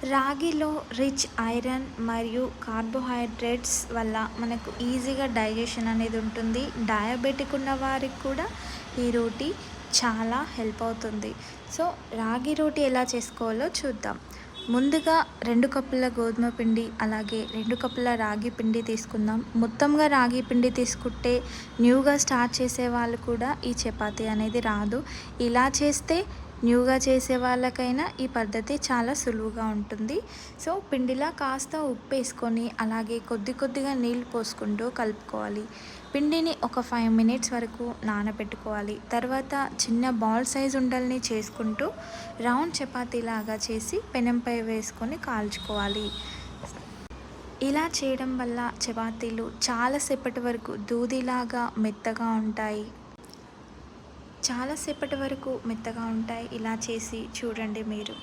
రాగిలో rich iron మరియు carbohydrates వల్ల మనకు ఈజీగా డైజెషన్ అనేది ఉంటుంది. డయాబెటిక్ ఉన్న వారికి కూడా ఈ రోటీ చాలా హెల్ప్ అవుతుంది. సో, రాగి రోటీ ఎలా చేసుకోవాలో చూద్దాం. ముందుగా 2 కప్పుల గోధుమ పిండి, అలాగే 2 కప్పుల రాగి పిండి తీసుకుందాం. మొత్తంగా రాగి పిండి తీసుకుంటే న్యూగా స్టార్ట్ చేసే వాళ్ళు కూడా ఈ చపాతీ అనేది రాదు. ఇలా చేస్తే న్యూగా చేసే వాళ్ళకైనా ఈ పద్ధతి చాలా సులువుగా ఉంటుంది. సో, పిండిలా కాస్త ఉప్పు వేసుకొని, అలాగే కొద్ది కొద్దిగా నీళ్ళు పోసుకుంటూ కలుపుకోవాలి. పిండిని ఒక 5 మినిట్స్ వరకు నానబెట్టుకోవాలి. తర్వాత చిన్న బాల్ సైజ్ ఉండల్ని చేసుకుంటూ రౌండ్ చపాతీలాగా చేసి పెనంపై వేసుకొని కాల్చుకోవాలి. ఇలా చేయడం వల్ల చపాతీలు చాలాసేపటి వరకు దూదిలాగా మెత్తగా ఉంటాయి. ఇలా చేసి చూడండి మీరు.